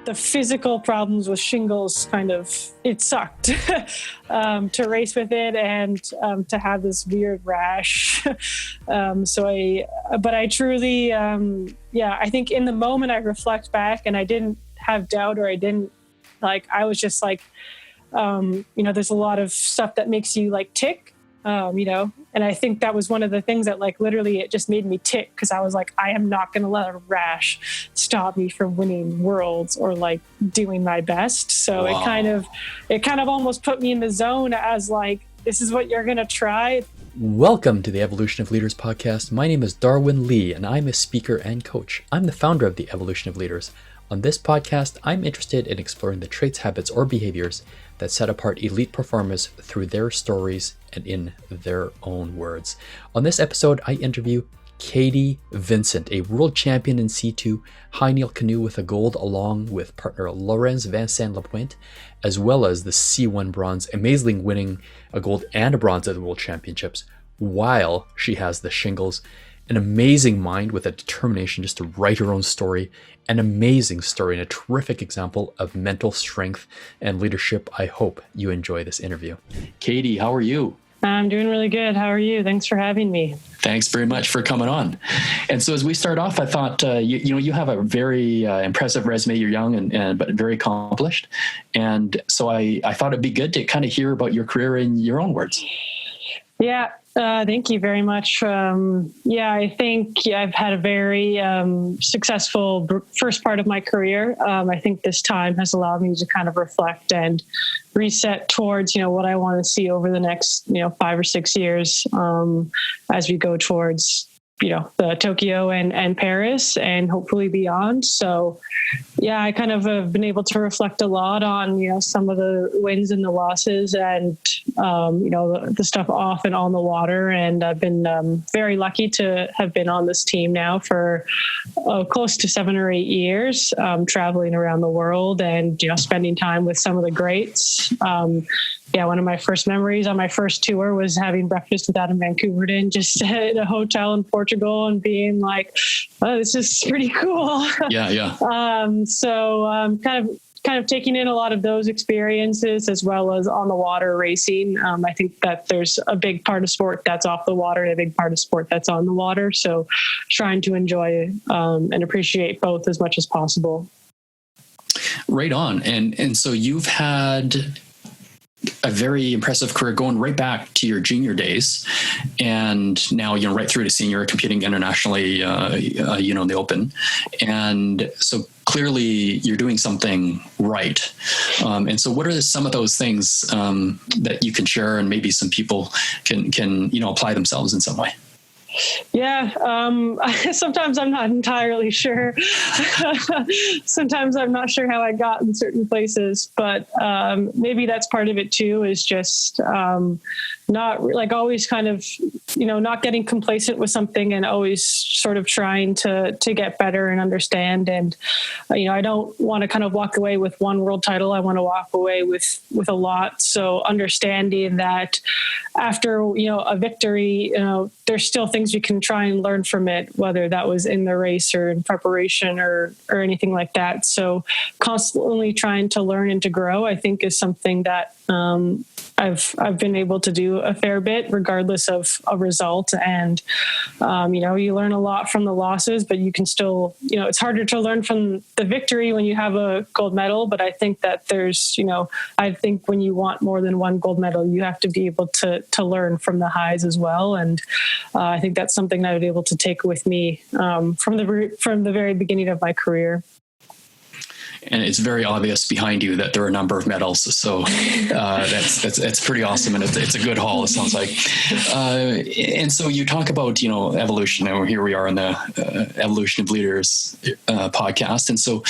the physical problems with shingles it sucked to race with it and to have this weird rash. But I truly, I think in the moment I reflect back and I didn't have doubt, or I was just like, there's a lot of stuff that makes you like tick, and I think that was one of the things that like literally it just made me tick, because I was like, I am not going to let a rash stop me from winning worlds or like doing my best. So wow. it kind of almost put me in the zone as like, this is what you're going to try. Welcome to the Evolution of Leaders podcast. My name is Darwin Lee, and I'm a speaker and coach. I'm the founder of the Evolution of Leaders. On this podcast, I'm interested in exploring the traits, habits, or behaviors that set apart elite performers through their stories and in their own words. On this episode, I interview Katie Vincent, a world champion in C-2 high kneel canoe with a gold, along with partner Laurence Vincent-Lapointe, as well as the C1 bronze, amazingly winning a gold and a bronze at the World Championships, while she has the shingles. An amazing mind with a determination just to write her own story, an amazing story and a terrific example of mental strength and leadership. I hope you enjoy this interview. Katie, how are you? I'm doing really good. How are you? Thanks for having me. Thanks very much for coming on. And so as we start off, I thought, you have a very impressive resume. You're young but very accomplished. And so I thought it'd be good to kind of hear about your career in your own words. Yeah. Thank you very much. I think I've had a very successful first part of my career. I think this time has allowed me to kind of reflect and reset towards, what I want to see over the next, 5 or 6 years as we go towards, the Tokyo and Paris and hopefully beyond. So, I kind of have been able to reflect a lot on, some of the wins and the losses and, the stuff off and on the water. And I've been very lucky to have been on this team now for close to 7 or 8 years, traveling around the world and, spending time with some of the greats. One of my first memories on my first tour was having breakfast with Adam Van Koeverden just at a hotel in Portugal and being like, oh, this is pretty cool. Yeah. Kind of taking in a lot of those experiences as well as on the water racing. I think that there's a big part of sport that's off the water and a big part of sport that's on the water. So trying to enjoy and appreciate both as much as possible. Right on. And so you've had a very impressive career going right back to your junior days, and now right through to senior, competing internationally, in the open. And so clearly you're doing something right. And so what are some of those things that you can share, and maybe some people can apply themselves in some way? Yeah. Sometimes I'm not entirely sure. Sometimes I'm not sure how I got in certain places, but maybe that's part of it too, is just not like always kind of, not getting complacent with something and always sort of trying to get better and understand. And, I don't want to kind of walk away with one world title. I want to walk away with a lot. So understanding that after, a victory, there's still things you can try and learn from it, whether that was in the race or in preparation or anything like that. So constantly trying to learn and to grow, I think, is something that I've been able to do a fair bit, regardless of a result. And, you learn a lot from the losses, but you can still, it's harder to learn from the victory when you have a gold medal. But I think that there's, I think when you want more than one gold medal, you have to be able to learn from the highs as well. And I think that's something that I was able to take with me from the very beginning of my career. And it's very obvious behind you that there are a number of medals. So that's pretty awesome. And it's a good haul, it sounds like. And so you talk about, evolution. And here we are on the Evolution of Leaders podcast. And so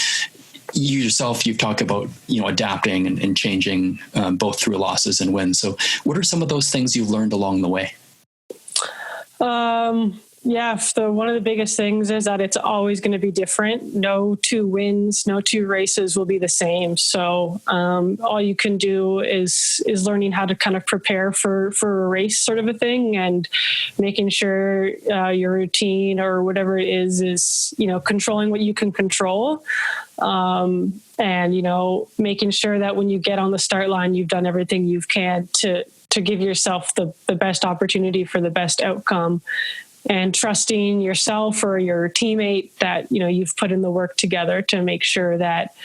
you've talked about, adapting and changing both through losses and wins. So what are some of those things you've learned along the way? One of the biggest things is that it's always going to be different. No 2 wins, no 2 races will be the same. So all you can do is learning how to kind of prepare for a race sort of a thing, and making sure your routine or whatever it is, controlling what you can control. And, making sure that when you get on the start line, you've done everything you can to give yourself the best opportunity for the best outcome, and trusting yourself or your teammate that, you've put in the work together to make sure that,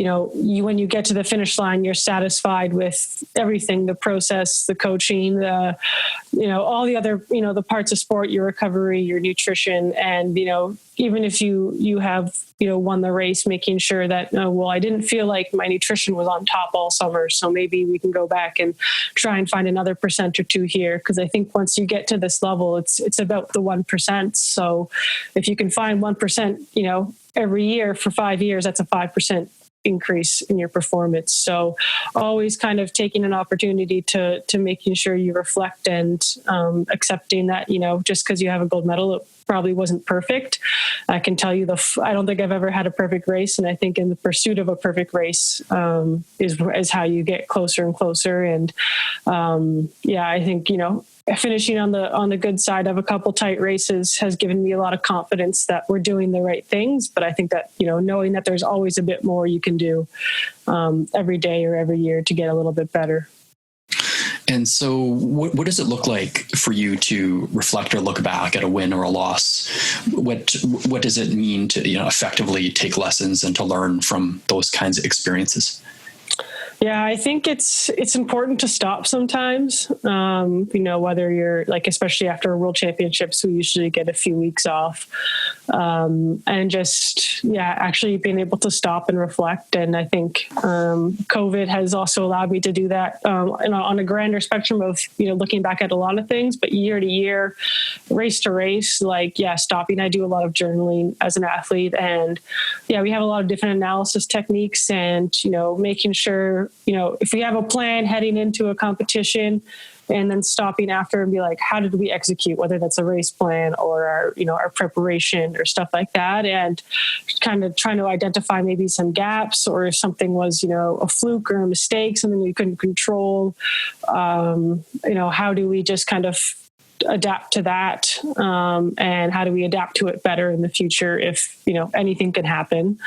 when you get to the finish line, you're satisfied with everything, the process, the coaching, all the other, the parts of sport, your recovery, your nutrition. And, even if you have, won the race, making sure that, I didn't feel like my nutrition was on top all summer. So maybe we can go back and try and find another % or two here. Cause I think once you get to this level, it's about the 1%. So if you can find 1%, every year for 5 years, that's a 5% increase in your performance. So always kind of taking an opportunity to making sure you reflect and accepting that, just because you have a gold medal, it probably wasn't perfect. I can tell you I don't think I've ever had a perfect race. And I think in the pursuit of a perfect race is how you get closer and closer. And I think, finishing on the good side of a couple tight races has given me a lot of confidence that we're doing the right things. But I think that, knowing that there's always a bit more you can do every day or every year to get a little bit better. And so what does it look like for you to reflect or look back at a win or a loss? What does it mean to, effectively take lessons and to learn from those kinds of experiences? Yeah, I think it's important to stop sometimes, whether you're especially after World Championships, we usually get a few weeks off, and just, actually being able to stop and reflect. And I think COVID has also allowed me to do that on a grander spectrum of, looking back at a lot of things, but year to year, race to race, stopping. I do a lot of journaling as an athlete, and we have a lot of different analysis techniques, and, making sure, if we have a plan heading into a competition, and then stopping after and be like, how did we execute, whether that's a race plan or our preparation or stuff like that. And kind of trying to identify maybe some gaps, or if something was, a fluke or a mistake, something we couldn't control, how do we just kind of adapt to that? And how do we adapt to it better in the future if, anything can happen?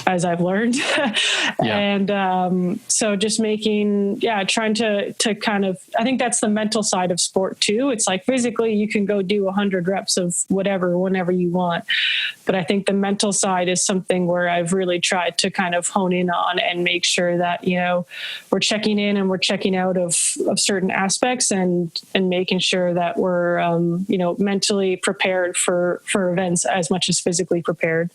As I've learned. And so just trying to kind of, I think that's the mental side of sport too. It's like physically you can go do 100 reps of whatever, whenever you want. But I think the mental side is something where I've really tried to kind of hone in on and make sure that, we're checking in and we're checking out of certain aspects, and making sure that we're, mentally prepared for events as much as physically prepared.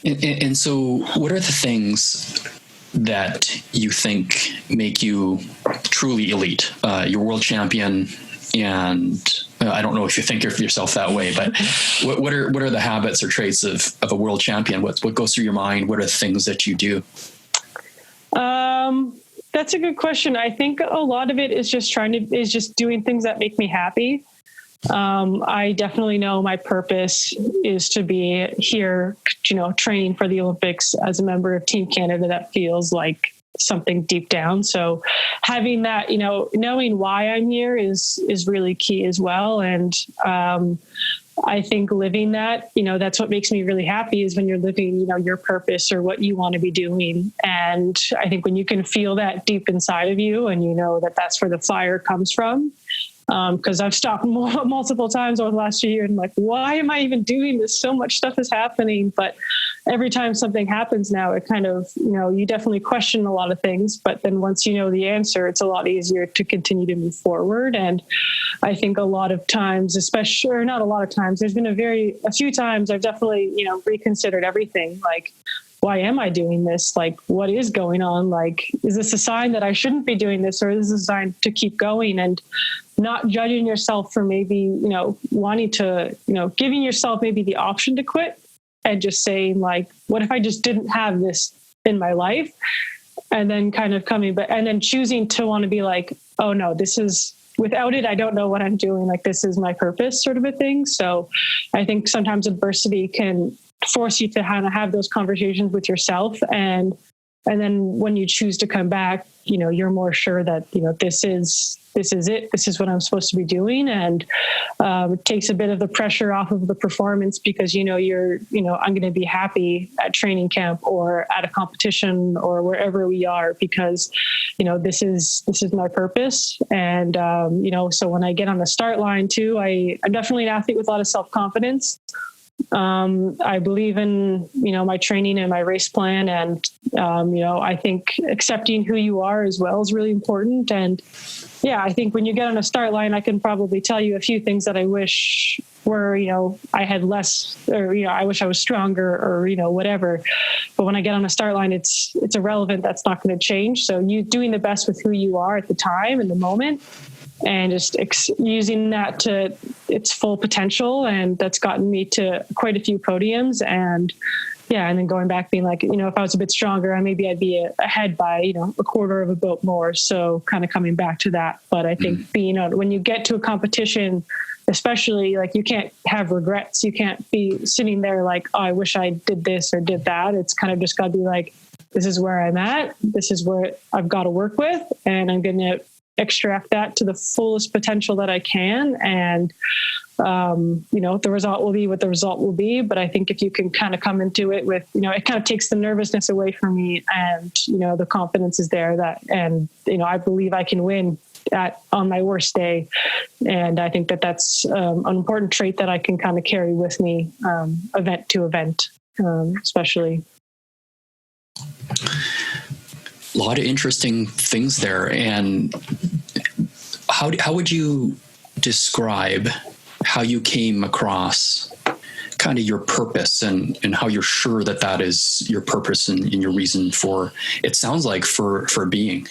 And so what are the things that you think make you truly elite? You're world champion, and I don't know if you think of yourself that way, but what are the habits or traits of a world champion? What goes through your mind? What are the things that you do? That's a good question. I think a lot of it is just doing things that make me happy. I definitely know my purpose is to be here, training for the Olympics as a member of Team Canada. That feels like something deep down. So having that, knowing why I'm here is really key as well. And, I think living that, that's what makes me really happy, is when you're living, your purpose or what you want to be doing. And I think when you can feel that deep inside of you, and that's where the fire comes from. Because I've stopped multiple times over the last year, and like, why am I even doing this? So much stuff is happening. But every time something happens now, it kind of, you definitely question a lot of things. But then once you know the answer, it's a lot easier to continue to move forward. And I think a lot of times, especially, or not a lot of times, there's been a few times I've definitely, reconsidered everything. Like, why am I doing this? Like, what is going on? Like, is this a sign that I shouldn't be doing this, or is this a sign to keep going? And not judging yourself for maybe, wanting to, giving yourself maybe the option to quit, and just saying like, what if I just didn't have this in my life? And then kind of and then choosing to want to be like, oh no, this is, without it, I don't know what I'm doing. Like, this is my purpose, sort of a thing. So I think sometimes adversity can force you to kind of have those conversations with yourself and And then when you choose to come back, you're more sure that, this is it. This is what I'm supposed to be doing. And it takes a bit of the pressure off of the performance because, I'm going to be happy at training camp or at a competition or wherever we are because, this is my purpose. And, so when I get on the start line too, I'm definitely an athlete with a lot of self-confidence. I believe in, my training and my race plan. And, I think accepting who you are as well is really important. And yeah, I think when you get on a start line, I can probably tell you a few things that I wish were, I had less, or, I wish I was stronger or, whatever. But when I get on a start line, it's irrelevant. That's not going to change. So you doing the best with who you are at the time in the moment and just using that to its full potential. And that's gotten me to quite a few podiums. And yeah, and then going back being like, if I was a bit stronger, maybe I'd be ahead by, a quarter of a boat more. So kind of coming back to that. But I think when you get to a competition, especially like you can't have regrets. You can't be sitting there like, oh, I wish I did this or did that. It's kind of just got to be like, this is where I'm at. This is where I've got to work with. And I'm going to extract that to the fullest potential that I can. And, the result will be what the result will be. But I think if you can kind of come into it with, it kind of takes the nervousness away from me and, the confidence is there I believe I can win on my worst day. And I think that's an important trait that I can kind of carry with me, event to event, especially. A lot of interesting things there. And how would you describe how you came across kind of your purpose and how you're sure that is your purpose and your reason for, it sounds like for being?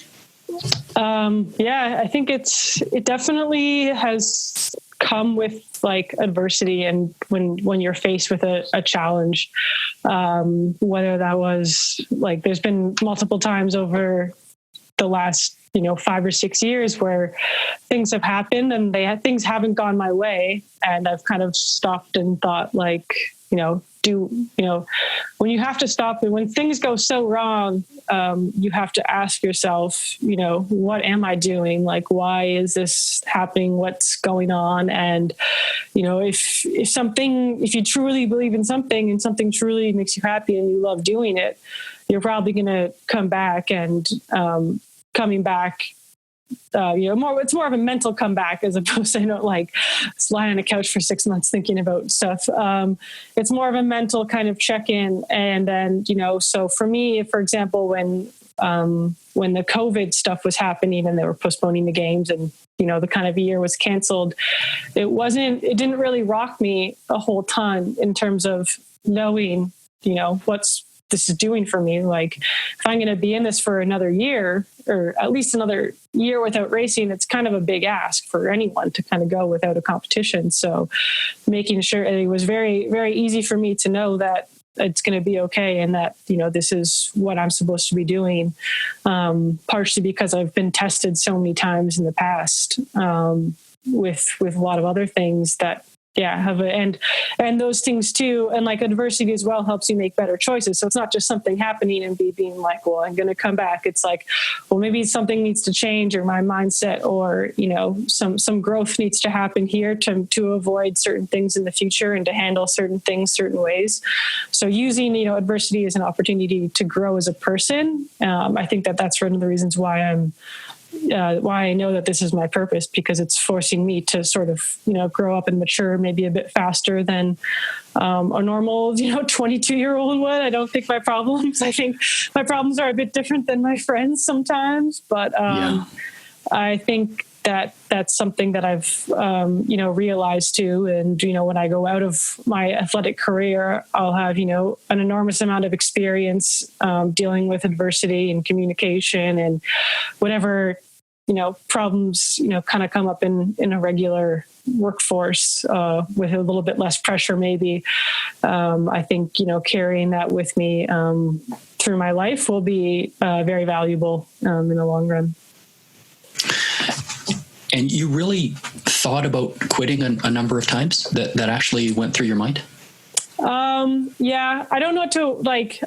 I think it definitely has come with like adversity and when you're faced with a challenge, whether that was like, there's been multiple times over the last, 5 or 6 years where things have happened and things haven't gone my way. And I've kind of stopped and thought like, when you have to stop and when things go so wrong, you have to ask yourself, what am I doing? Like, why is this happening? What's going on? And, if you truly believe in something and something truly makes you happy and you love doing it, you're probably going to come back and, coming back, it's more of a mental comeback as opposed to, just lying on a couch for 6 months thinking about stuff. It's more of a mental kind of check-in. And then, so for me, for example, when the COVID stuff was happening and they were postponing the games and, the kind of year was canceled, it didn't really rock me a whole ton in terms of knowing, what's this is doing for me. Like if I'm going to be in this for another year or at least another year without racing, it's kind of a big ask for anyone to kind of go without a competition. So making sure it was very, very easy for me to know that it's going to be okay. And that, this is what I'm supposed to be doing. Partially because I've been tested so many times in the past, with a lot of other things that, and those things too. And like adversity as well helps you make better choices. So it's not just something happening and being like, well, I'm going to come back. It's like, well, maybe something needs to change or my mindset or, some growth needs to happen here to avoid certain things in the future and to handle certain things, certain ways. So using, adversity as an opportunity to grow as a person. I think that's one of the reasons why why I know that this is my purpose, because it's forcing me to sort of, grow up and mature maybe a bit faster than a normal, 22-year-old would. I don't think I think my problems are a bit different than my friends sometimes, but I think that's something that I've, realized too. And, when I go out of my athletic career, I'll have, an enormous amount of experience dealing with adversity and communication and whatever, problems, kind of come up in a regular workforce with a little bit less pressure, maybe. I think, carrying that with me through my life will be very valuable in the long run. And you really thought about quitting a number of times? That actually went through your mind? I don't know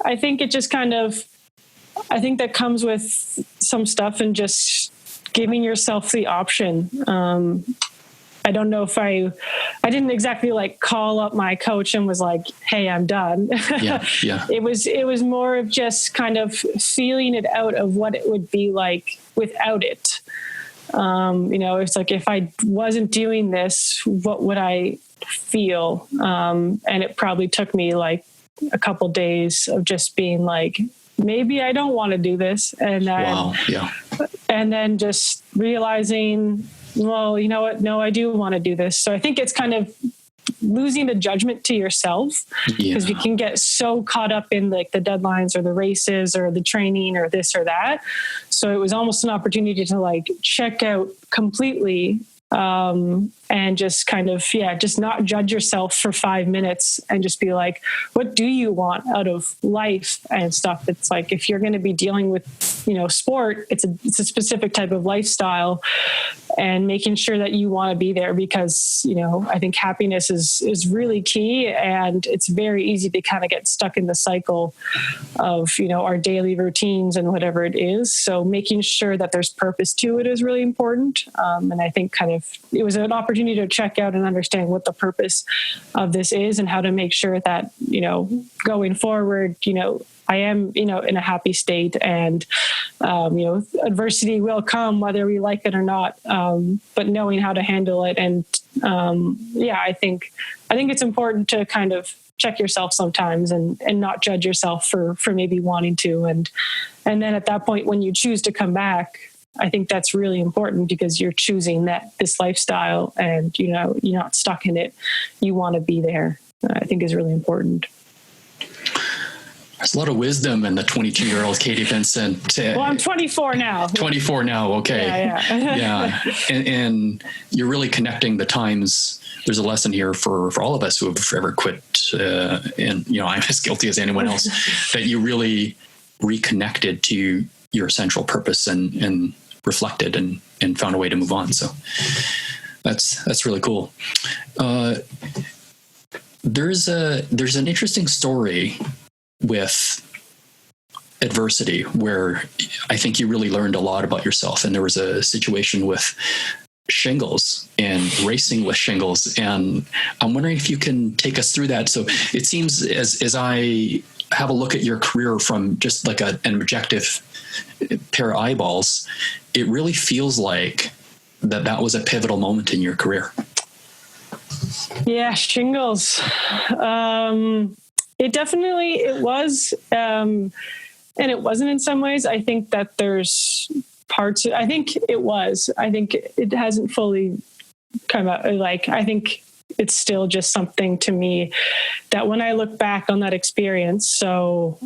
I think it just kind of, I think that comes with some stuff and just giving yourself the option. I don't know if I didn't exactly like call up my coach and was like, "Hey, I'm done." Yeah. It was more of just kind of feeling it out of what it would be like without it. It's like, if I wasn't doing this, what would I feel? And it probably took me like a couple days of just being like, maybe I don't want to do this. And then, wow. Yeah. And then just realizing, well, you know what? No, I do want to do this. So I think it's kind of losing the judgment to yourself, because you can get so caught up in like the deadlines or the races or the training or this or that. So it was almost an opportunity to like check out completely, and just kind of, just not judge yourself for 5 minutes and just be like, what do you want out of life and stuff? It's like, if you're going to be dealing with, sport, it's a specific type of lifestyle, and making sure that you want to be there, because, I think happiness is really key, and it's very easy to kind of get stuck in the cycle of, our daily routines and whatever it is. So making sure that there's purpose to it is really important. And I think kind of it was an opportunity to check out and understand what the purpose of this is, and how to make sure that, going forward, I am, in a happy state, and, adversity will come whether we like it or not. But knowing how to handle it. And, I think it's important to kind of check yourself sometimes and not judge yourself for maybe wanting to. And then at that point, when you choose to come back, I think that's really important, because you're choosing this lifestyle, and, you're not stuck in it. You want to be there, I think is really important. There's a lot of wisdom in the 22-year-old Katie Vincent. Well, I'm 24 now. 24 now. Okay. Yeah. And you're really connecting the times. There's a lesson here for all of us who have ever quit. And, I'm as guilty as anyone else, that you really reconnected to your central purpose and reflected and found a way to move on. So that's really cool. There's an interesting story with adversity where I think you really learned a lot about yourself. And there was a situation with shingles and racing with shingles. And I'm wondering if you can take us through that. So it seems as I have a look at your career from just like an objective pair of eyeballs, it really feels like that was a pivotal moment in your career. Yeah, shingles. It was, and it wasn't in some ways. I think that there's parts, I think it hasn't fully come out. Like, I think it's still just something to me that when I look back on that experience, so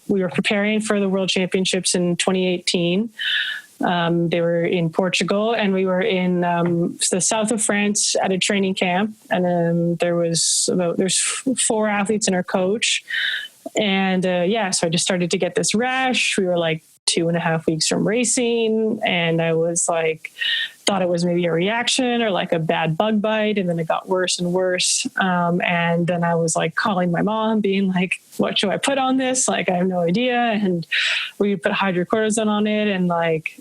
we were preparing for the World Championships in 2018. They were in Portugal, and we were in the south of France at a training camp. And there's 4 athletes and our coach. And so I just started to get this rash. We were like 2.5 weeks from racing, and I was like, thought it was maybe a reaction or like a bad bug bite. And then it got worse and worse. And then I was like calling my mom, being like, what should I put on this? Like, I have no idea. And we put hydrocortisone on it, and like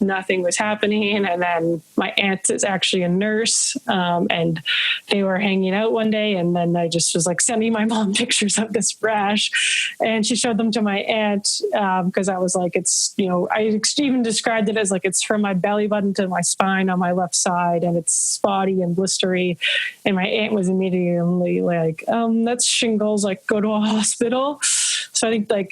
nothing was happening. And then my aunt is actually a nurse, and they were hanging out one day, and then I just was like sending my mom pictures of this rash, and she showed them to my aunt, because I was like, it's, I even described it as like, it's from my belly button to my spine on my left side, and it's spotty and blistery. And my aunt was immediately like, that's shingles, like go to a hospital. So I think like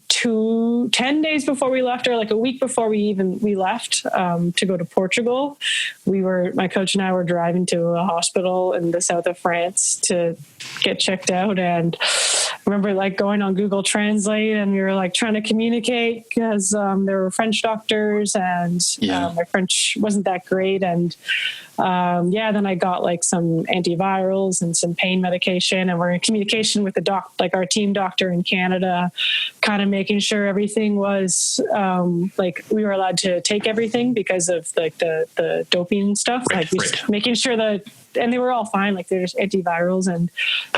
10 days before we left, or like a week before we left to go to Portugal, my coach and I were driving to a hospital in the south of France to get checked out. And I remember like going on Google Translate, and we were like trying to communicate, because there were French doctors, and my French wasn't that great. And then I got like some antivirals and some pain medication, and we're in communication with like our team doctor in Canada, kind of making sure everything was like we were allowed to take everything because of like the doping stuff, making sure that and they were all fine. Like they're just antivirals and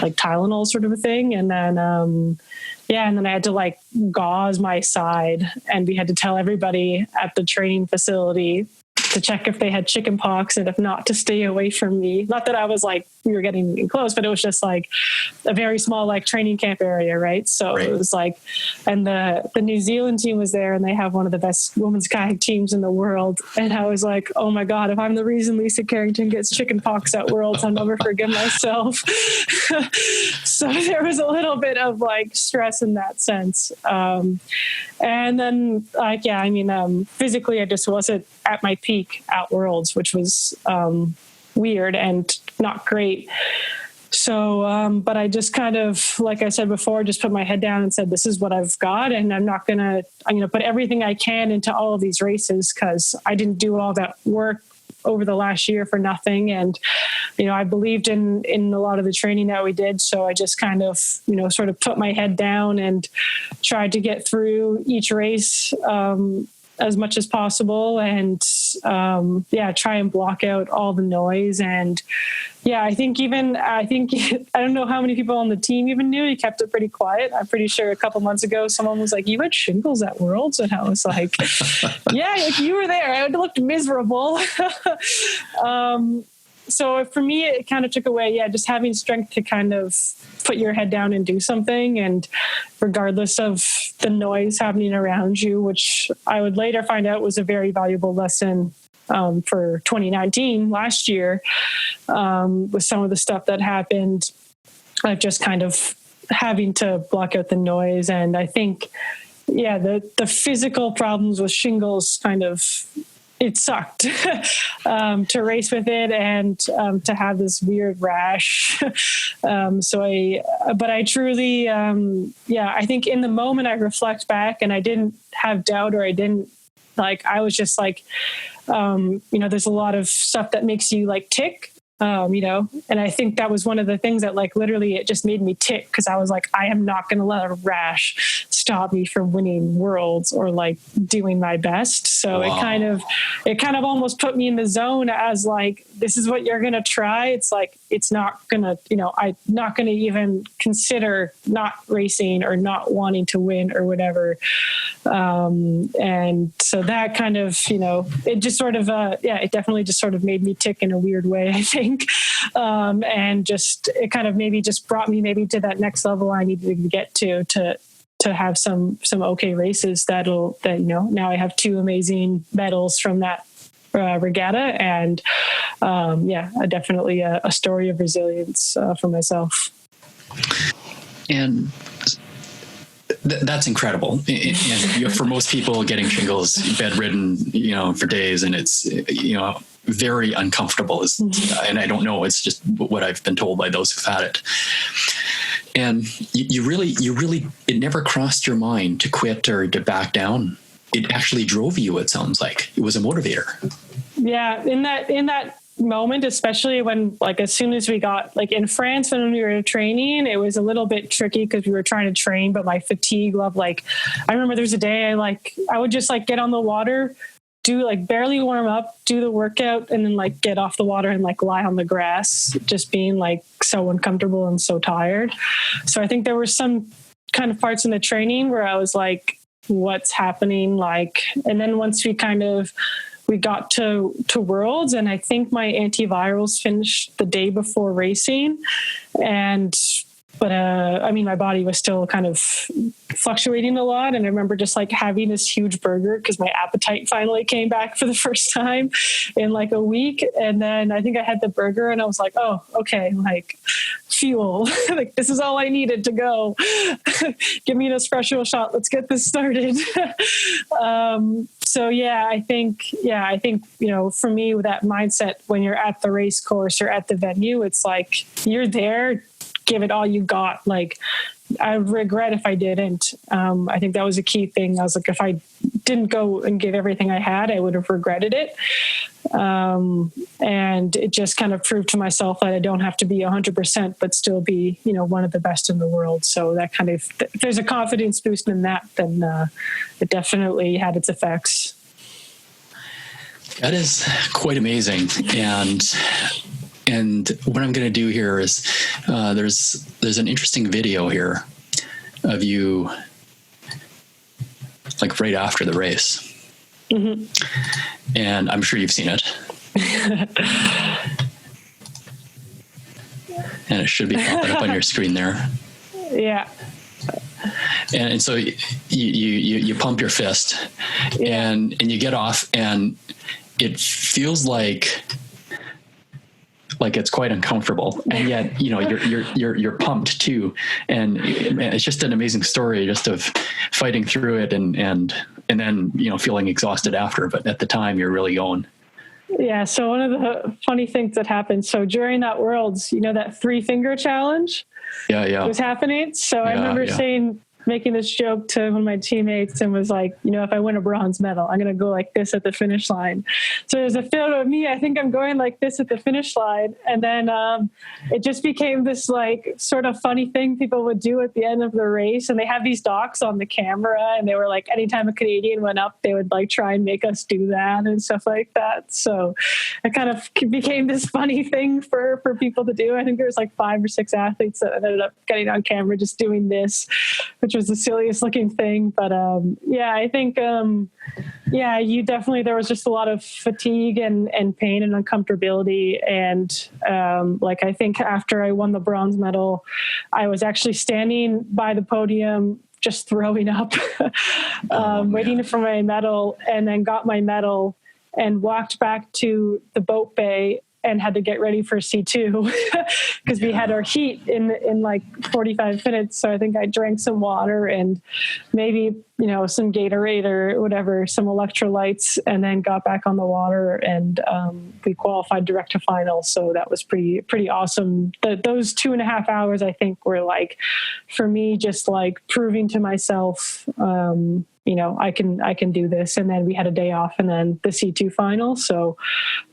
like Tylenol sort of a thing. And then, and then I had to like gauze my side, and we had to tell everybody at the training facility to check if they had chicken pox, and if not, to stay away from me. Not that I was like, we were getting close, but it was just like a very small like training camp area, right? So It was like, and the New Zealand team was there, and they have one of the best women's kayak teams in the world. And I was like, oh my God, if I'm the reason Lisa Carrington gets chicken pox at Worlds, I'll never forgive myself. So there was a little bit of like stress in that sense. And then like, physically I just wasn't at my peak at Worlds, which was weird and not great. So, but I just kind of, like I said before, just put my head down and said, this is what I've got. And I'm going to put everything I can into all of these races, because I didn't do all that work over the last year for nothing. And, I believed in a lot of the training that we did. So I just kind of, sort of put my head down and tried to get through each race, as much as possible, and try and block out all the noise. And I think I don't know how many people on the team even knew. He kept it pretty quiet. I'm pretty sure a couple months ago someone was like, you had shingles at Worlds? And I was like, yeah, like you were there. It looked miserable. So for me, it kind of took away, just having strength to kind of put your head down and do something. And regardless of the noise happening around you, which I would later find out was a very valuable lesson for 2019 last year, with some of the stuff that happened, just kind of having to block out the noise. And I think, the physical problems with shingles kind of, it sucked to race with it and to have this weird rash. But I truly, I think in the moment I reflect back and I didn't have doubt, or I didn't I was just like, there's a lot of stuff that makes you like tick. And I think that was one of the things that like literally it just made me tick, because I was like, I am not going to let a rash stop me from winning Worlds or like doing my best. So wow. it kind of almost put me in the zone as like, this is what you're going to try. It's like, it's not going to, I'm not going to even consider not racing or not wanting to win or whatever. And so that kind of, it just sort of, it definitely just sort of made me tick in a weird way, I think. And just, it kind of maybe just brought me maybe to that next level I needed to get to have some okay races that now I have 2 amazing medals from that regatta, and definitely a story of resilience for myself. And that's incredible. And for most people, getting shingles, bedridden, for days, and it's very uncomfortable. And I don't know, it's just what I've been told by those who've had it. And you really, it never crossed your mind to quit or to back down. It actually drove you, it sounds like. It was a motivator. Yeah, in that moment, especially when as soon as we got in France when we were training, it was a little bit tricky because we were trying to train, but my fatigue level, I remember there's a day I would just get on the water, do barely warm up, do the workout, and then get off the water and lie on the grass, just being so uncomfortable and so tired. So I think there were some kind of parts in the training where I was like, what's happening? And then once we got to Worlds, and I think my antivirals finished the day before racing. But my body was still kind of fluctuating a lot. And I remember just having this huge burger because my appetite finally came back for the first time in a week. And then I think I had the burger and I was like, oh, okay, fuel, this is all I needed to go. Give me an espresso shot. Let's get this started. I think, for me, with that mindset, when you're at the race course or at the venue, it's you're there, give it all you got. I regret if I didn't. I think that was a key thing. I was if I didn't go and give everything I had, I would have regretted it. And it just kind of proved to myself that I don't have to be 100%, but still be, one of the best in the world. So that kind of, if there's a confidence boost in that, then it definitely had its effects. That is quite amazing. And And what I'm going to do here is there's an interesting video here of you like right after the race. Mm-hmm. And I'm sure you've seen it. And it should be popping up on your screen there. Yeah. And so you pump your fist, and you get off, and it feels like it's quite uncomfortable, and yet you're pumped too, and it's just an amazing story just of fighting through it, and then feeling exhausted after, but at the time you're really going. Yeah. So one of the funny things that happened, so during that Worlds, that 3-finger challenge was happening. So I remember making this joke to one of my teammates and was like, if I win a bronze medal, I'm going to go like this at the finish line. So there's a photo of me. I think I'm going like this at the finish line. And then it just became this like sort of funny thing people would do at the end of the race. And they have these docs on the camera, and they were like, anytime a Canadian went up, they would like try and make us do that and stuff like that. So it kind of became this funny thing for people to do. I think there was like 5 or 6 athletes that ended up getting on camera just doing this, which was the silliest looking thing. But I think you definitely, there was just a lot of fatigue and pain and uncomfortability. And I think after I won the bronze medal, I was actually standing by the podium just throwing up, waiting for my medal, and then got my medal and walked back to the boat bay and had to get ready for C-2 because we had our heat in like 45 minutes. So I think I drank some water and maybe, some Gatorade or whatever, some electrolytes, and then got back on the water, and we qualified direct to final. So that was pretty awesome. Those 2.5 hours, I think, were like, for me, just like proving to myself, I can do this. And then we had a day off, and then the C-2 final. So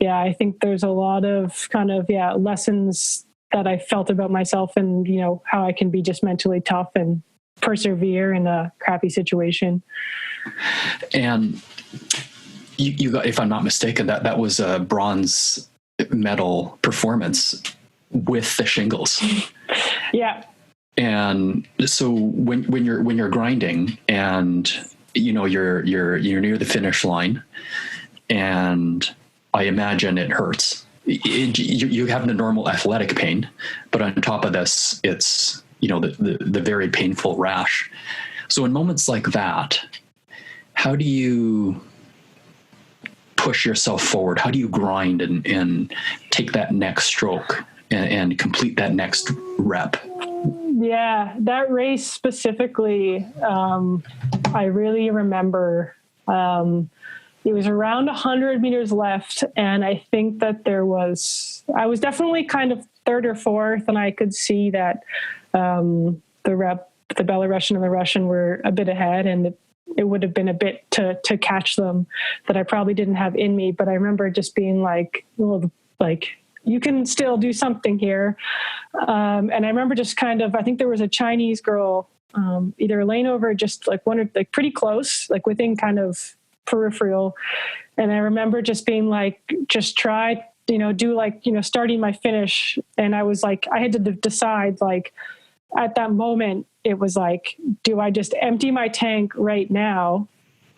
I think there's a lot of kind of, lessons that I felt about myself, and, how I can be just mentally tough and persevere in a crappy situation. And you got, if I'm not mistaken, that was a bronze medal performance with the shingles. Yeah. And so when you're grinding, and you're near the finish line, and I imagine it hurts. You have the normal athletic pain, but on top of this, it's the very painful rash. So in moments like that, how do you push yourself forward? How do you grind and take that next stroke and complete that next rep? Yeah, that race specifically, I really remember. It was around 100 meters left, and I think that I was definitely kind of third or fourth, and I could see that the Belarusian and the Russian were a bit ahead, and it would have been a bit to catch them that I probably didn't have in me. But I remember just being like, well, like, you can still do something here. And I remember just kind of, I think there was a Chinese girl, either a lane over, just like one, like pretty close, like within kind of peripheral. And I remember just being like, just try, do like, starting my finish. And I was like, I had to decide, like, at that moment, it was like, do I just empty my tank right now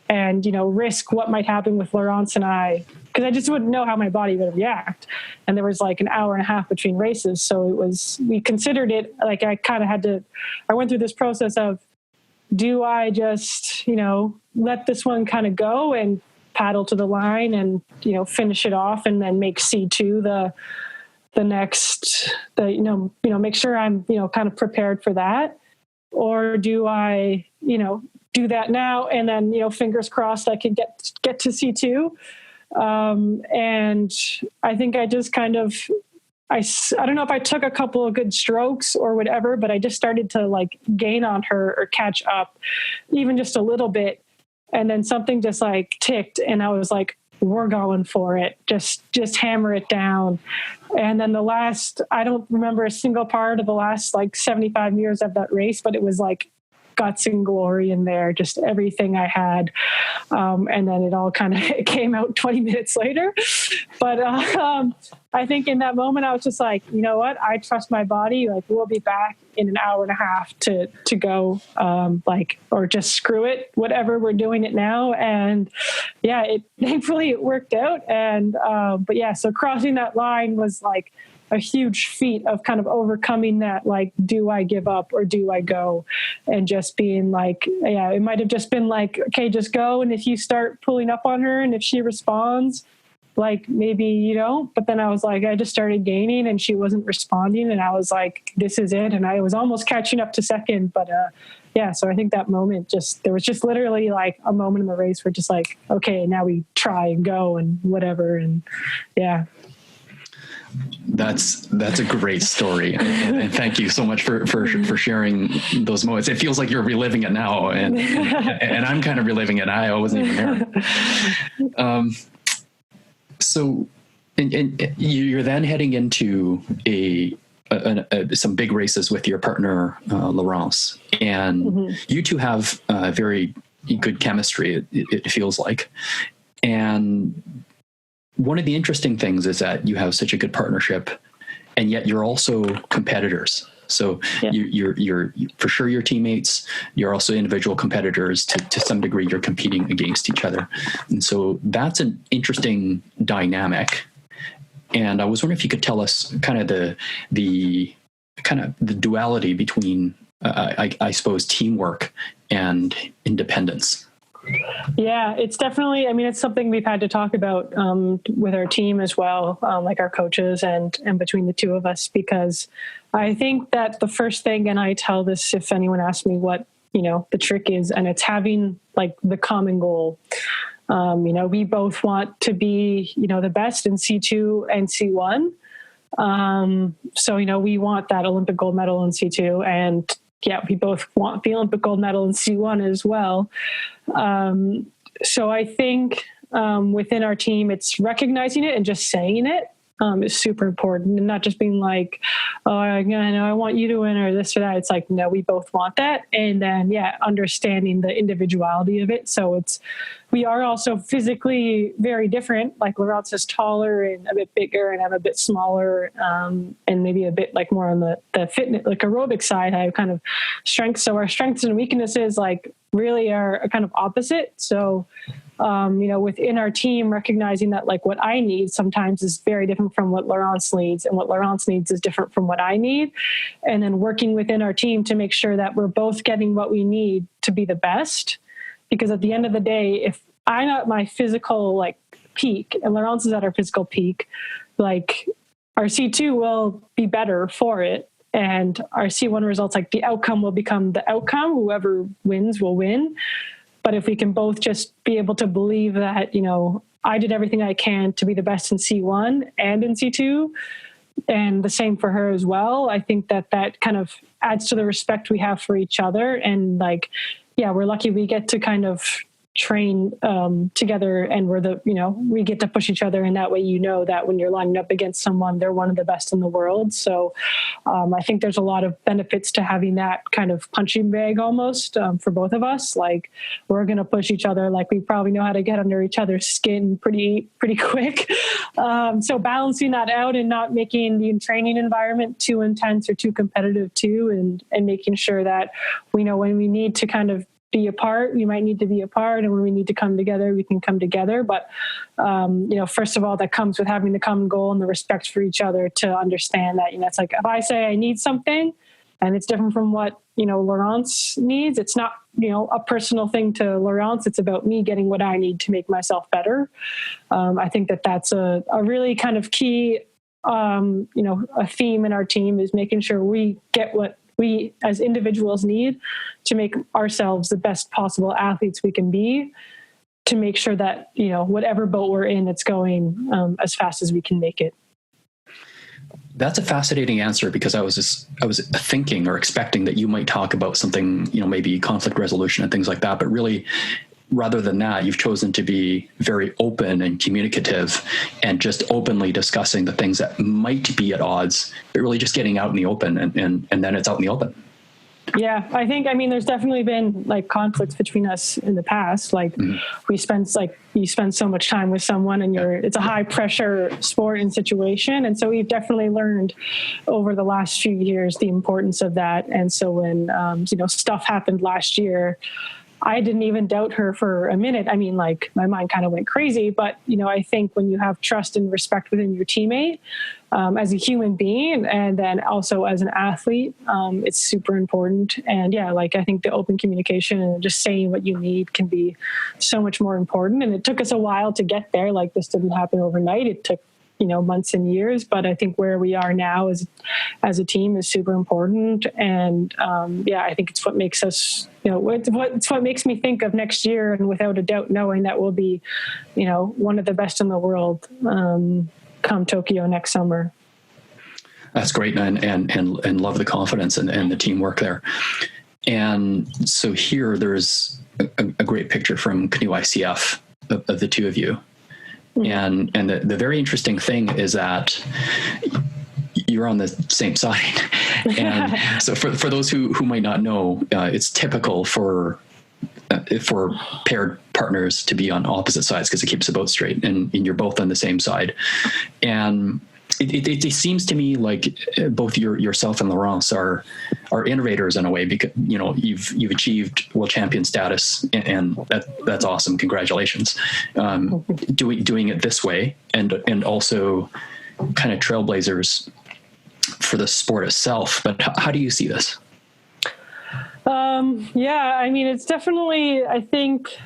and, risk what might happen with Laurence and I? Because I just wouldn't know how my body would react. And there was like an hour and a half between races. So we considered it like I kind of I went through this process of, do I just, let this one kind of go and paddle to the line and, finish it off and then make C-2 the next, make sure I'm, kind of prepared for that? Or do I, do that now and then, fingers crossed I can get to C-2? And I think I just kind of, I don't know if I took a couple of good strokes or whatever, but I just started to like gain on her or catch up even just a little bit. And then something just like ticked and I was like, we're going for it. Just hammer it down. And then I don't remember a single part of the last like 75 meters of that race, but it was like guts and glory in there, just everything I had. And then it all kind of came out 20 minutes later. But I think in that moment, I was just like, you know what? I trust my body. Like, we'll be back in an hour and a half to go, or just screw it, whatever, we're doing it now. And yeah, thankfully it worked out. And, but yeah, so crossing that line was like a huge feat of kind of overcoming that, like, do I give up or do I go? And just being like, yeah, it might've just been like, okay, just go. And if you start pulling up on her and if she responds, like, maybe you don't. But then I was like, I just started gaining and she wasn't responding. And I was like, this is it. And I was almost catching up to second. But yeah, so I think that moment there was just literally like a moment in the race where just like, okay, now we try and go and whatever. And yeah. That's a great story. And thank you so much for sharing those moments. It feels like you're reliving it now. And I'm kind of reliving it. I wasn't even there. So, and you're then heading into some big races with your partner, Laurence, and you two have very good chemistry, it feels like. And one of the interesting things is that you have such a good partnership, and yet you're also competitors. So yeah. You're for sure your teammates. You're also individual competitors. To some degree, you're competing against each other, and so that's an interesting dynamic. And I was wondering if you could tell us kind of the duality between, I suppose, teamwork and independence. Yeah, it's definitely, I mean, it's something we've had to talk about with our team as well, like our coaches and between the two of us, because I think that the first thing, and I tell this if anyone asks me what, the trick is, and it's having like the common goal. We both want to be, the best in C2 and C1. So, we want that Olympic gold medal in C2, and yeah, we both want the Olympic gold medal in C1 as well. So I think within our team, it's recognizing it and just saying it is super important, and not just being like, oh, I want you to win or this or that. It's like, no, we both want that. And then, yeah, understanding the individuality of it. So we are also physically very different. Like Laurence is taller and a bit bigger, and I'm a bit smaller, and maybe a bit like more on the fitness, like aerobic side. I have kind of strengths. So our strengths and weaknesses like really are kind of opposite. So, within our team, recognizing that like what I need sometimes is very different from what Laurence needs, and what Laurence needs is different from what I need. And then working within our team to make sure that we're both getting what we need to be the best. Because at the end of the day, if I'm at my physical like peak and Laurence is at our physical peak, like our C2 will be better for it. And our C1 results, like the outcome will become the outcome. Whoever wins will win. But if we can both just be able to believe that, I did everything I can to be the best in C1 and in C2, and the same for her as well, I think that kind of adds to the respect we have for each other. And like, yeah, we're lucky we get to kind of train together, and we get to push each other. And that way, that when you're lining up against someone, they're one of the best in the world. So I think there's a lot of benefits to having that kind of punching bag almost for both of us. Like we're going to push each other. Like we probably know how to get under each other's skin pretty quick. So balancing that out and not making the training environment too intense or too competitive too, and making sure that we know when we need to kind of be apart, we might need to be apart, and when we need to come together, we can come together. But first of all, that comes with having the common goal and the respect for each other to understand that, it's like if I say I need something and it's different from what Laurence needs, it's not a personal thing to Laurence. It's about me getting what I need to make myself better. I think that's a really kind of key a theme in our team, is making sure we get what we as individuals need to make ourselves the best possible athletes we can be, to make sure that, whatever boat we're in, it's going as fast as we can make it. That's a fascinating answer, because I was thinking or expecting that you might talk about something, maybe conflict resolution and things like that. But really, rather than that, you've chosen to be very open and communicative, and just openly discussing the things that might be at odds, but really just getting out in the open, and then it's out in the open. Yeah, I mean, there's definitely been like conflicts between us in the past. Like you spend so much time with someone and it's a high pressure sport and situation. And so we've definitely learned over the last few years the importance of that. And so when, stuff happened last year, I didn't even doubt her for a minute. I mean, like my mind kind of went crazy, but I think when you have trust and respect within your teammate, as a human being, and then also as an athlete, it's super important. And yeah, like I think the open communication and just saying what you need can be so much more important. And it took us a while to get there. Like this didn't happen overnight. It took months and years, but I think where we are now as a team is super important. And I think it's what makes us, it's what makes me think of next year, and without a doubt knowing that we'll be, one of the best in the world come Tokyo next summer. That's great, and love the confidence and the teamwork there. And so here there's a great picture from Canoe ICF of the two of you. And the very interesting thing is that you're on the same side. And so for those who might not know, it's typical for paired partners to be on opposite sides because it keeps the boat straight, and you're both on the same side. And it seems to me like both yourself and Laurence are innovators in a way, because you've achieved world champion status, and that's awesome. Congratulations. Doing it this way, and also kind of trailblazers for the sport itself. But how do you see this? I mean, it's definitely, I think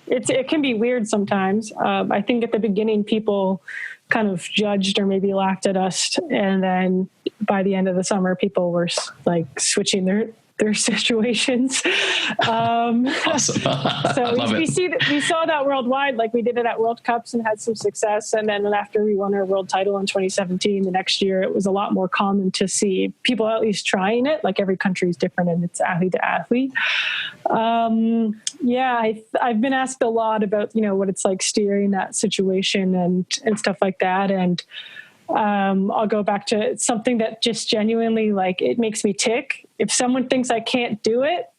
it can be weird sometimes. I think at the beginning people kind of judged or maybe laughed at us. And then by the end of the summer, people were like switching their situations. Awesome. So we saw that worldwide, like we did it at World Cups and had some success. And then after we won our world title in 2017, the next year, it was a lot more common to see people at least trying it. Like every country is different and it's athlete to athlete. I've been asked a lot about, what it's like steering that situation and stuff like that. And I'll go back to something that just genuinely, like, it makes me tick. If someone thinks I can't do it,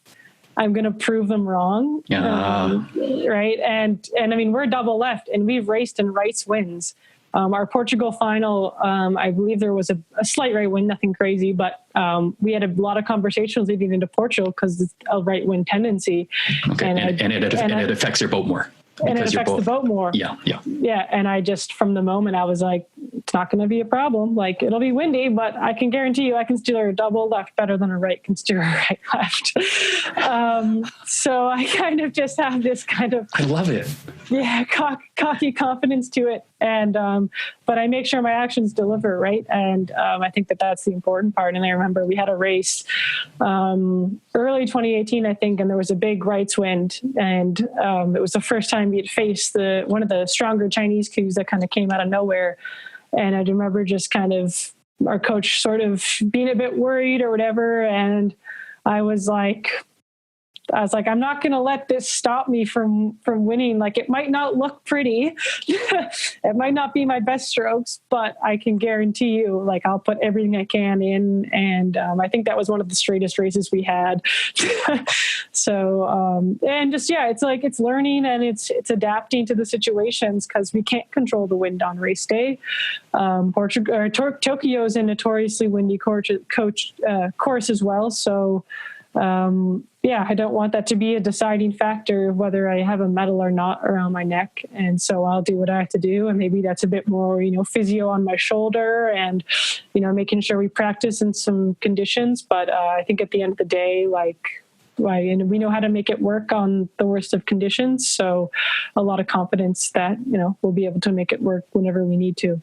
I'm going to prove them wrong. Right. And I mean, we're double left and we've raced in rights wins. Our Portugal final, I believe there was a slight right win, nothing crazy, but we had a lot of conversations leading into Portugal because it's a right win tendency. Okay. And it affects your boat more. And it affects the boat more. Yeah. And I just, from the moment, I was like, it's not going to be a problem. Like, it'll be windy, but I can guarantee you I can steer a double left better than a right can steer a right left. So I kind of just have this kind of... I love it. Yeah, cocky confidence to it. And, but I make sure my actions deliver, right? And I think that's the important part. And I remember we had a race early 2018, I think, and there was a big rights wind. And it was the first time we had faced one of the stronger Chinese coups that kind of came out of nowhere. And I remember just kind of our coach sort of being a bit worried or whatever. And I was like, I'm not going to let this stop me from winning. Like, it might not look pretty. It might not be my best strokes, but I can guarantee you, like, I'll put everything I can in. And I think that was one of the straightest races we had. So, and just, it's like, it's learning and it's adapting to the situations because we can't control the wind on race day. Tokyo is a notoriously windy course as well. So, I don't want that to be a deciding factor of whether I have a medal or not around my neck. And so I'll do what I have to do. And maybe that's a bit more, physio on my shoulder and, making sure we practice in some conditions. But I think at the end of the day, and we know how to make it work on the worst of conditions. So a lot of confidence that, we'll be able to make it work whenever we need to.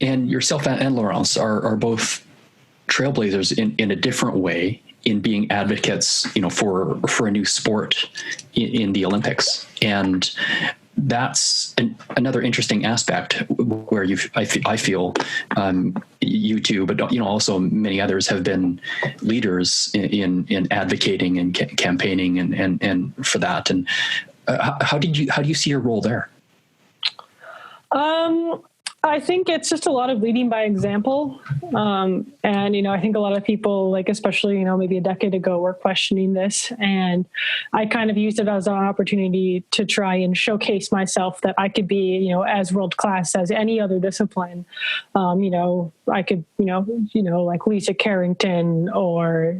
And yourself and Laurence are both trailblazers in a different way, in being advocates, for a new sport in the Olympics. And that's another interesting aspect where I feel you two, but also many others have been leaders in advocating and campaigning and for that. And how do you see your role there? I think it's just a lot of leading by example. And, I think a lot of people, like, especially, maybe a decade ago, were questioning this. And I kind of used it as an opportunity to try and showcase myself that I could be, as world-class as any other discipline. I could, like Lisa Carrington or,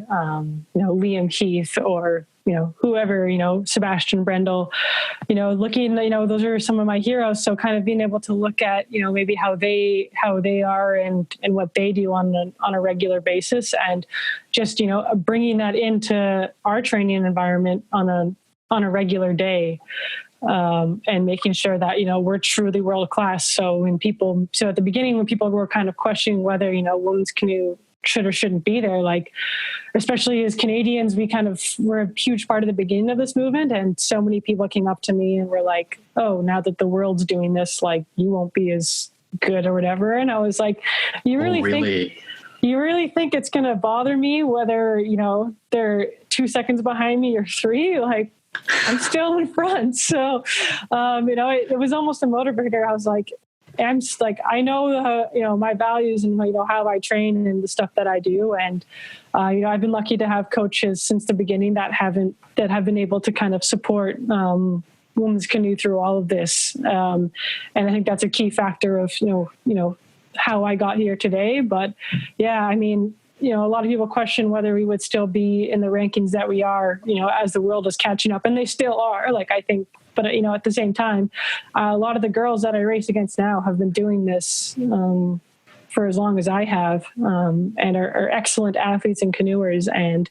Liam Heath or, whoever, Sebastian Brendel, looking, those are some of my heroes. So kind of being able to look at, maybe how they are and what they do on a regular basis, and just, bringing that into our training environment on a regular day. And making sure that, we're truly world-class. So at the beginning, when people were kind of questioning whether, women's canoe should or shouldn't be there, like, especially as Canadians, we're a huge part of the beginning of this movement. And so many people came up to me and were like, oh, now that the world's doing this, like, you won't be as good or whatever. And I was like, you really think it's going to bother me whether, they're 2 seconds behind me or 3? Like, I'm still in front. So, it was almost a motivator. I was like, I know, my values and, how I train and the stuff that I do. And, I've been lucky to have coaches since the beginning that have been able to kind of support, women's canoe through all of this. And I think that's a key factor of, how I got here today. But yeah, I mean, a lot of people question whether we would still be in the rankings that we are, as the world is catching up, and they still are, like, I think, but, at the same time, a lot of the girls that I race against now have been doing this, for as long as I have, and are excellent athletes and canoers. And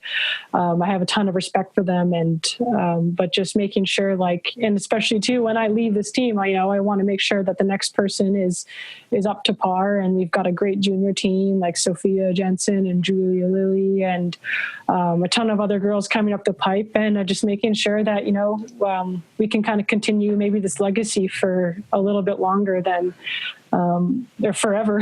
I have a ton of respect for them. And but just making sure, like, and especially too, when I leave this team, I want to make sure that the next person is up to par. And we've got a great junior team like Sophia Jensen and Julia Lilly and a ton of other girls coming up the pipe, and just making sure that, we can kind of continue maybe this legacy for a little bit longer than or forever.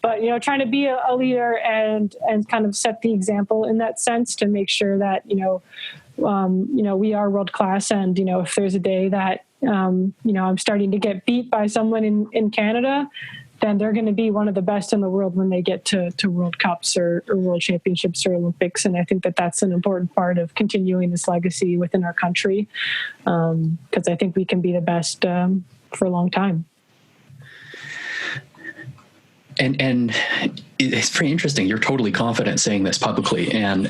But, trying to be a leader and kind of set the example in that sense to make sure that, we are world class. And, if there's a day that, I'm starting to get beat by someone in Canada, then they're going to be one of the best in the world when they get to World Cups or World Championships or Olympics. And I think that that's an important part of continuing this legacy within our country, because I think we can be the best for a long time. And it's pretty interesting. You're totally confident saying this publicly. And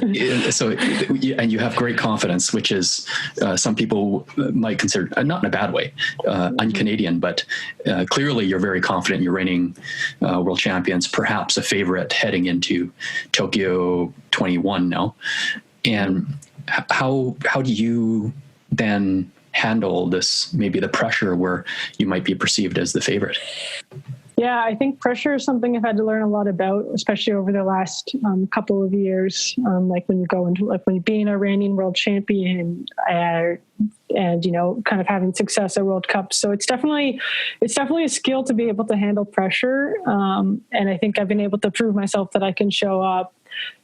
so, and you have great confidence, which is some people might consider, not in a bad way, un-Canadian, but clearly you're very confident. You're reigning world champions, perhaps a favorite heading into Tokyo 21 now. And how do you then handle this, maybe the pressure where you might be perceived as the favorite? Yeah, I think pressure is something I've had to learn a lot about, especially over the last couple of years. Like when you go into, like when you're being a reigning world champion and, kind of having success at World Cups. So it's definitely a skill to be able to handle pressure. And I think I've been able to prove myself that I can show up.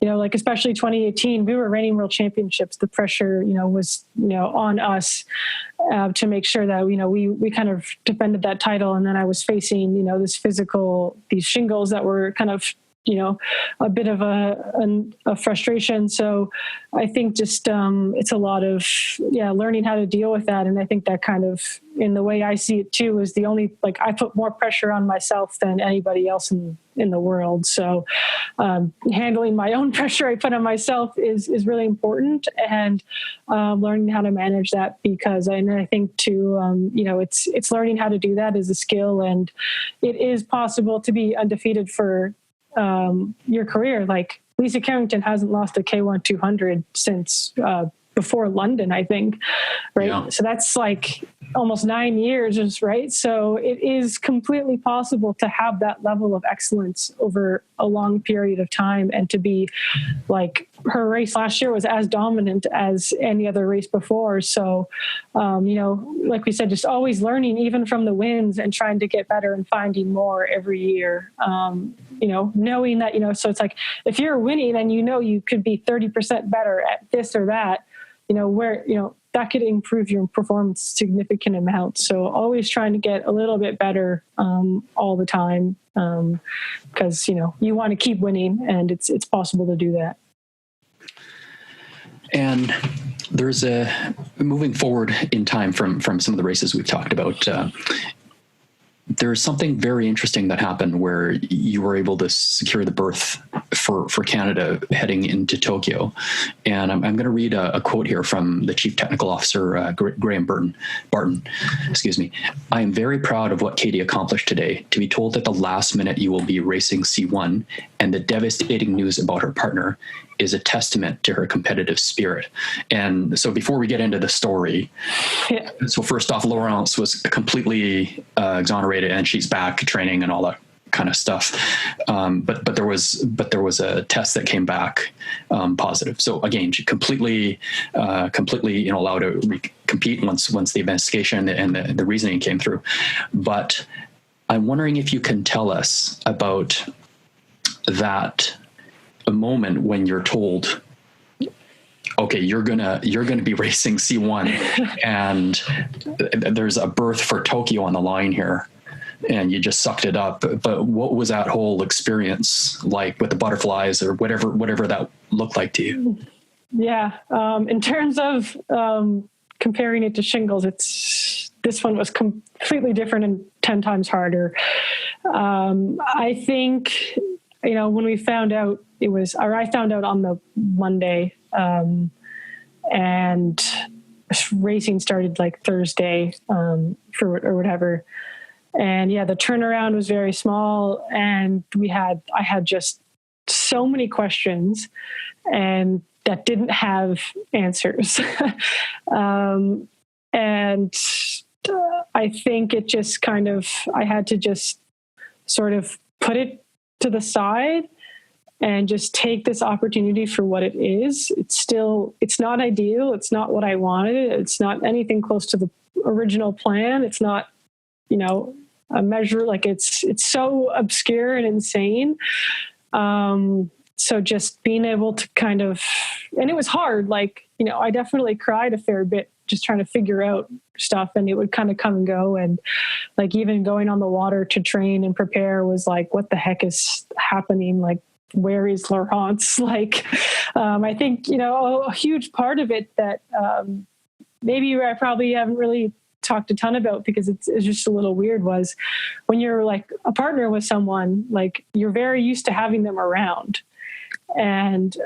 Like especially 2018, we were reigning world championships. The pressure, was, on us to make sure that, we kind of defended that title. And then I was facing, these shingles that were kind of, a bit of a frustration. So I think just it's a lot of, learning how to deal with that. And I think that kind of, in the way I see it too, is the only, like, I put more pressure on myself than anybody else in the world. So handling my own pressure I put on myself is really important, and learning how to manage that, because I think too, it's learning how to do that is a skill, and it is possible to be undefeated for your career. Like Lisa Carrington hasn't lost a K1 200 since before London, I think, right? Yeah. So that's like almost 9 years, right? So it is completely possible to have that level of excellence over a long period of time, and to be like, her race last year was as dominant as any other race before. So, like we said, just always learning, even from the wins, and trying to get better and finding more every year. Knowing that, so it's like, if you're winning and you could be 30% better at this or that, that could improve your performance significant amount. So always trying to get a little bit better all the time, because you want to keep winning, and it's possible to do that. And there's moving forward in time from some of the races we've talked about. There's something very interesting that happened where you were able to secure the berth for Canada heading into Tokyo. And I'm going to read a quote here from the Chief Technical Officer, Graham Barton. Excuse me. I am very proud of what Katie accomplished today. To be told at the last minute you will be racing C1 and the devastating news about her partner is a testament to her competitive spirit. And so before we get into the story, so first off, Laurence was completely exonerated, and she's back training and all that kind of stuff. But there was a test that came back positive. So again, she completely allowed to compete once the investigation and the reasoning came through. But I'm wondering if you can tell us about that. A moment when you're told, okay, you're gonna be racing C1 and there's a berth for Tokyo on the line here, and you just sucked it up. But what was that whole experience like with the butterflies or whatever that looked like to you? Yeah. In terms of comparing it to Shingles, this one was completely different and 10 times harder. I think, when we found out, I found out on the Monday, and racing started like Thursday, or whatever. And the turnaround was very small, and I had just so many questions and that didn't have answers. And I think it just I had to just sort of put it to the side and just take this opportunity for what it is. It's not ideal. It's not what I wanted. It's not anything close to the original plan. It's not, a measure, like it's so obscure and insane. So just being able to and it was hard. I definitely cried a fair bit just trying to figure out stuff, and it would kind of come and go. And even going on the water to train and prepare was what the heck is happening? Where is Laurence? I think, a huge part of it that maybe I probably haven't really talked a ton about because it's just a little weird was when you're a partner with someone, you're very used to having them around. And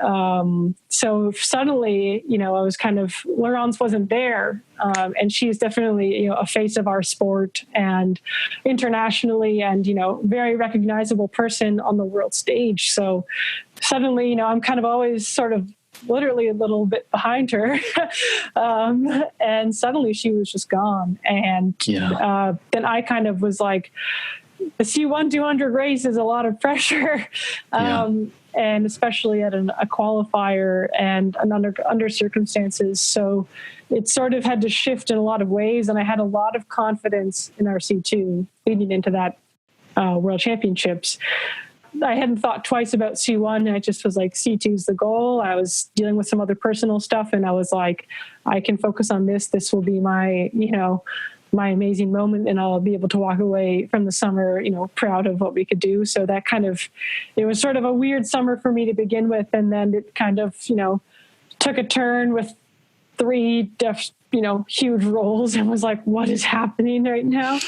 so suddenly, I was Laurence wasn't there. And she's definitely, a face of our sport and internationally and, very recognizable person on the world stage. So suddenly, I'm always sort of literally a little bit behind her. And suddenly she was just gone. And then I was the C1 200 race is a lot of pressure. And especially at a qualifier and under circumstances. So it sort of had to shift in a lot of ways. And I had a lot of confidence in our C2 leading into that World Championships. I hadn't thought twice about C1. I just was C2 is the goal. I was dealing with some other personal stuff, and I was I can focus on this. This will be my, my amazing moment, and I'll be able to walk away from the summer, proud of what we could do. So that it was sort of a weird summer for me to begin with. And then it took a turn with three huge roles and was what is happening right now?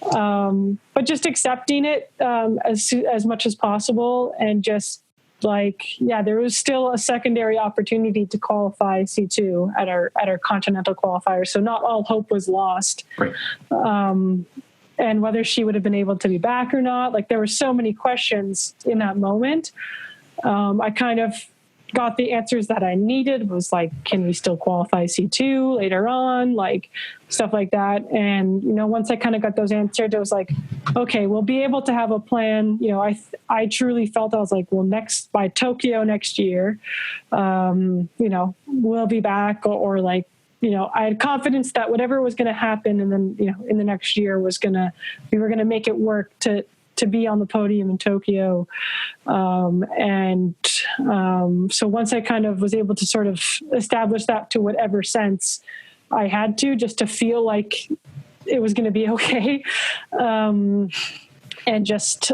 But just accepting it as much as possible, and just there was still a secondary opportunity to qualify C2 at our continental qualifier. So not all hope was lost. Right. And whether she would have been able to be back or not, there were so many questions in that moment. I got the answers that I needed. Was can we still qualify C2 later on? Stuff like that. And, once I got those answered, I was okay, we'll be able to have a plan. I truly felt I was well, by Tokyo next year, we'll be back or I had confidence that whatever was going to happen. And then, in the next year we were going to make it work to be on the podium in Tokyo. And So once I kind of was able to sort of establish that to whatever sense I had to, just to feel like it was going to be okay. And just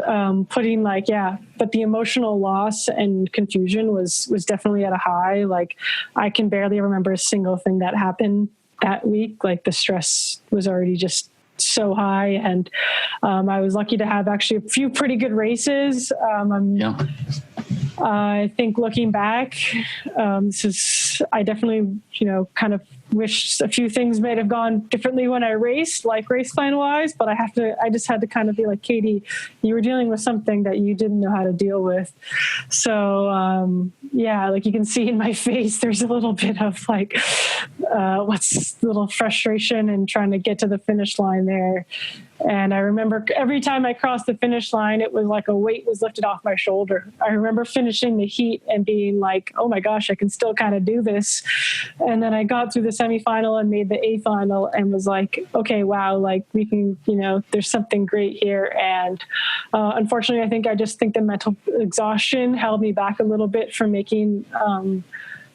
putting but the emotional loss and confusion was definitely at a high. Like, I can barely remember a single thing that happened that week. Like, the stress was already just so high. And I was lucky to have actually a few pretty good races. I think looking back, I definitely, kind of wish a few things might have gone differently when I raced, like race plan wise, but I just had to kind of be like, Katie, you were dealing with something that you didn't know how to deal with. So, like you can see in my face, there's a little bit of like, what's a little frustration and trying to get to the finish line there. And I remember every time I crossed the finish line, it was like a weight was lifted off my shoulder. I remember finishing the heat and being like, oh my gosh, I can still kind of do this. And then I got through the semifinal and made the A final and was like, okay, wow, like we can, there's something great here. And unfortunately, I just think the mental exhaustion held me back a little bit from making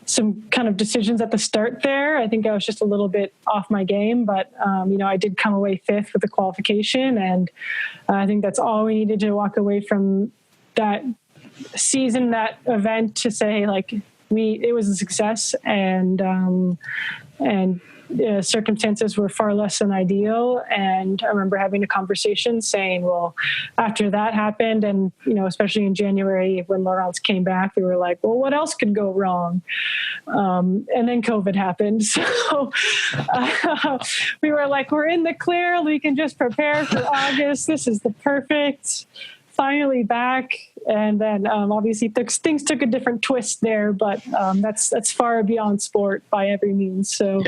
some kind of decisions at the start there. I think I was just a little bit off my game, but, I did come away 5th with the qualification. And I think that's all we needed to walk away from that season, that event, to say like, it was a success, and circumstances were far less than ideal. And I remember having a conversation saying, well, after that happened, and, especially in January when Laurence came back, we were like, well, what else could go wrong? And then COVID happened. So we were like, we're in the clear. We can just prepare for August. This is the perfect, finally back. And then obviously things took a different twist there, but that's far beyond sport by every means. So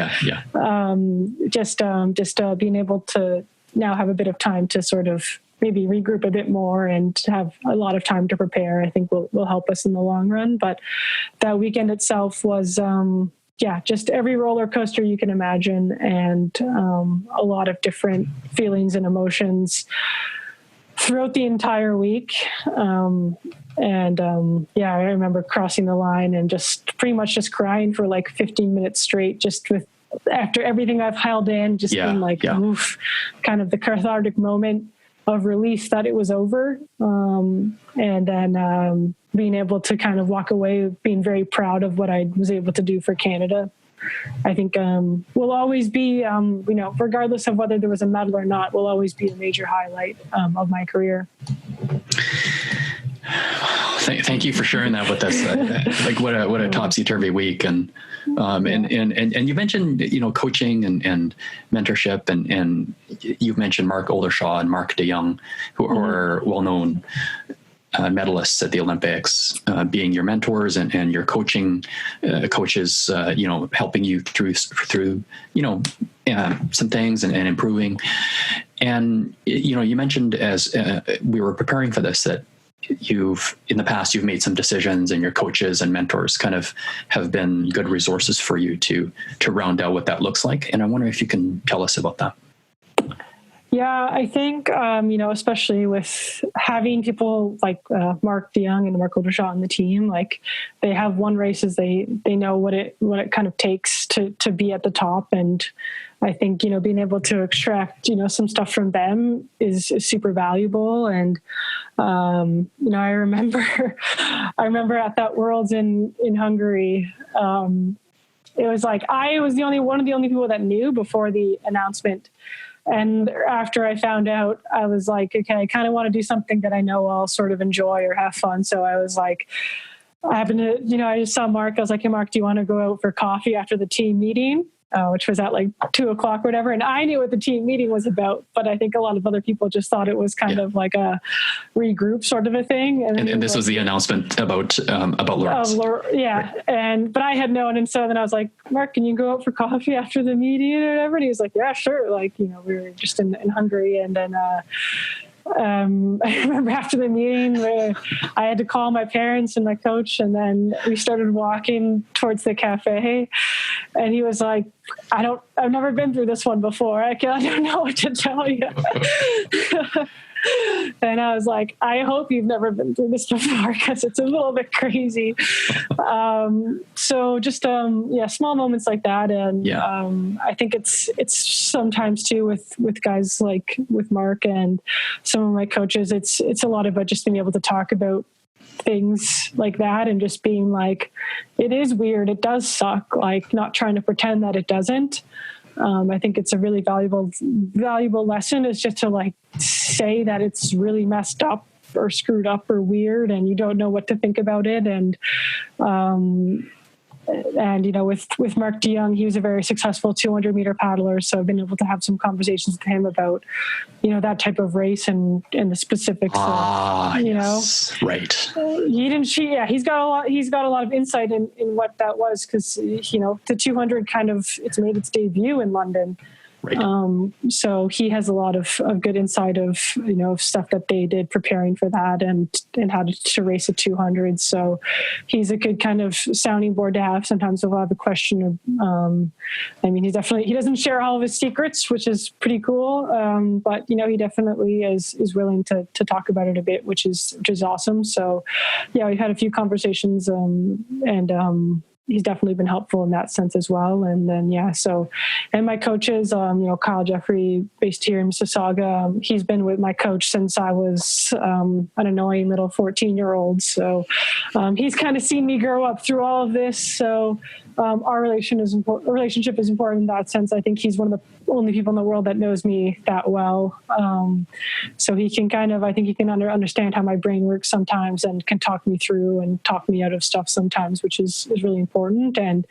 just being able to now have a bit of time to sort of maybe regroup a bit more and have a lot of time to prepare, I think will help us in the long run. But that weekend itself was just every roller coaster you can imagine, and a lot of different feelings and emotions throughout the entire week. I remember crossing the line and just pretty much just crying for like 15 minutes straight, just after everything I've held in, just being like, oof, kind of the cathartic moment of relief that it was over. And then being able to kind of walk away being very proud of what I was able to do for Canada. I think will always be, regardless of whether there was a medal or not, will always be a major highlight of my career. Thank you for sharing that with us. Like what a topsy-turvy week, and you mentioned coaching and mentorship, and you've mentioned Mark Oldershaw and Mark DeYoung, who are well-known medalists at the Olympics, being your mentors and your coaching coaches, helping you through some things and improving. And you mentioned, as we were preparing for this, that in the past you've made some decisions, and your coaches and mentors kind of have been good resources for you to round out what that looks like. And I wonder if you can tell us about that. Yeah, I think, especially with having people like Mark DeYoung and Mark Oldershaw on the team, like they have won races, they know what it kind of takes to be at the top. And I think, being able to extract, some stuff from them is super valuable. And, I remember at that Worlds in Hungary, it was like, I was one of the only people that knew before the announcement. And after I found out, I was like, okay, I kind of want to do something that I know I'll sort of enjoy or have fun. So I was like, I just saw Mark. I was like, hey, Mark, do you want to go out for coffee after the team meeting? Which was at like 2:00 or whatever. And I knew what the team meeting was about, but I think a lot of other people just thought it was kind of like a regroup sort of a thing. And this was the announcement about Laurence. But I had known. And so then I was like, Mark, can you go out for coffee after the meeting or whatever? And he was like, yeah, sure. Like, we were just in Hungary. And then, I remember after the meeting I had to call my parents and my coach, and then we started walking towards the cafe, and he was like, I've never been through this one before. I don't know what to tell you. And I was like, I hope you've never been through this before, because it's a little bit crazy. So just, small moments like that. And I think it's sometimes too with guys like with Mark and some of my coaches, it's a lot about just being able to talk about things like that and just being like, it is weird. It does suck. Like, not trying to pretend that it doesn't. I think it's a really valuable lesson, is just to like say that it's really messed up or screwed up or weird and you don't know what to think about it. And with Mark DeYoung, he was a very successful 200-meter paddler. So I've been able to have some conversations with him about, that type of race and the specifics. Right. He's got a lot of insight in what that was, because, the 200 it's made its debut in London. Right. So he has a lot of good insight of, stuff that they did preparing for that and how to race a 200. So he's a good kind of sounding board to have. Sometimes we'll have a question of, he doesn't share all of his secrets, which is pretty cool. But he definitely is willing to talk about it a bit, which is awesome. So we've had a few conversations, and he's definitely been helpful in that sense as well. And then, and my coaches, Kyle Jeffrey, based here in Mississauga, he's been with my coach since I was an annoying little 14-year-old. So he's kind of seen me grow up through all of this. So our relationship is important in that sense. I think he's one of the only people in the world that knows me that well. So he can understand how my brain works sometimes and can talk me through and talk me out of stuff sometimes, which is really important. And,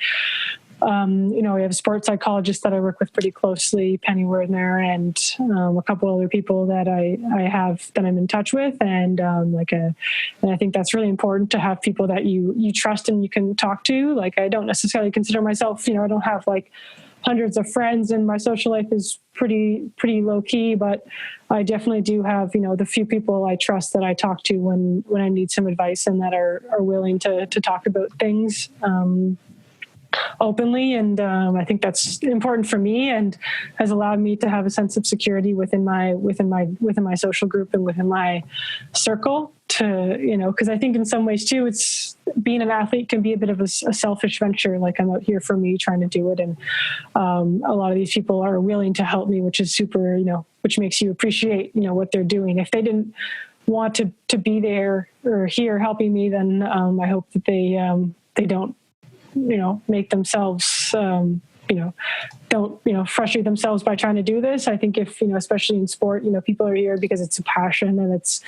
we have a sports psychologist that I work with pretty closely, Penny Werner, and a couple other people that I'm in touch with. And and I think that's really important to have people that you trust and you can talk to. Like, I don't necessarily consider myself, I don't have like hundreds of friends, and my social life is pretty low key, but I definitely do have, the few people I trust that I talk to when I need some advice, and that are willing to talk about things openly. And I think that's important for me and has allowed me to have a sense of security within my social group and within my circle, to, because I think in some ways too, it's being an athlete can be a bit of a selfish venture. Like, I'm out here for me, trying to do it. And a lot of these people are willing to help me, which is super, which makes you appreciate, what they're doing. If they didn't want to be there or here helping me, then I hope that they don't, make themselves, don't, frustrate themselves by trying to do this. I think if, especially in sport, people are here because it's a passion and it's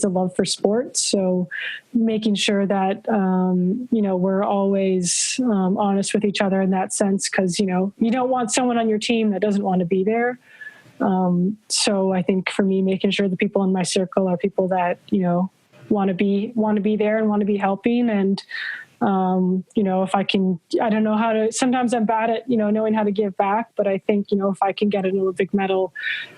a love for sport. So making sure that, we're always honest with each other in that sense, because, you don't want someone on your team that doesn't want to be there. So I think for me, making sure the people in my circle are people that, want to be there and want to be helping. And, if I can, I don't know how to, sometimes I'm bad at, knowing how to give back, but I think, if I can get an Olympic medal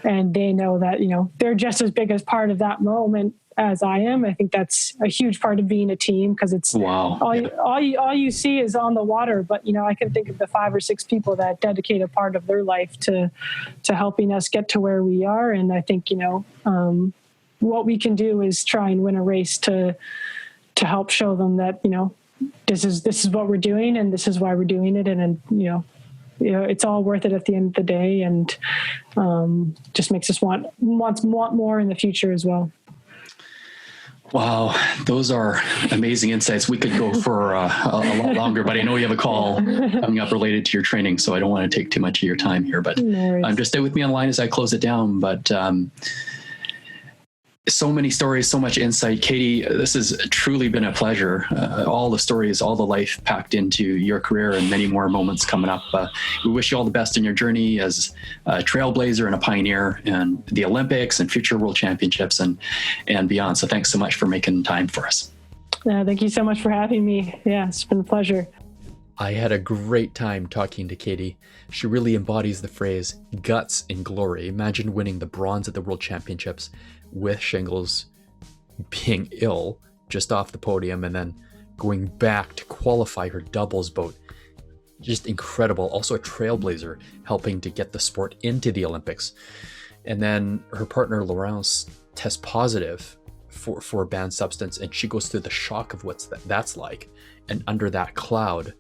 and they know that, they're just as big as part of that moment as I am, I think that's a huge part of being a team, because it's all you see is on the water, but, I can think of the 5 or 6 people that dedicate a part of their life to helping us get to where we are. And I think, what we can do is try and win a race to help show them that, this is what we're doing and this is why we're doing it. And it's all worth it at the end of the day, and just makes us want more in the future as well. Wow, those are amazing insights. We could go for a lot longer, but I know you have a call coming up related to your training, so I don't want to take too much of your time here. But just stay with me online as I close it down. But so many stories, so much insight. Katie, this has truly been a pleasure. All the stories, all the life packed into your career, and many more moments coming up. We wish you all the best in your journey as a trailblazer and a pioneer in the Olympics and future World Championships and beyond. So thanks so much for making time for us. Thank you so much for having me. Yeah, it's been a pleasure. I had a great time talking to Katie. She really embodies the phrase guts and glory. Imagine winning the bronze at the World Championships with Shingles, being ill just off the podium, and then going back to qualify her doubles boat. Just incredible. Also a trailblazer, helping to get the sport into the Olympics. And then her partner Laurence tests positive for a banned substance, and she goes through the shock of what's that's like, and under that cloud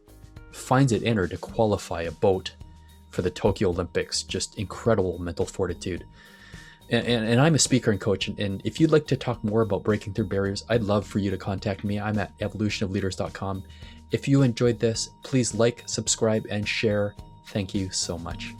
finds it in her to qualify a boat for the Tokyo Olympics. Just incredible mental fortitude. And I'm a speaker and coach, and if you'd like to talk more about breaking through barriers, I'd love for you to contact me. I'm at evolutionofleaders.com. If you enjoyed this, please like, subscribe, and share. Thank you so much.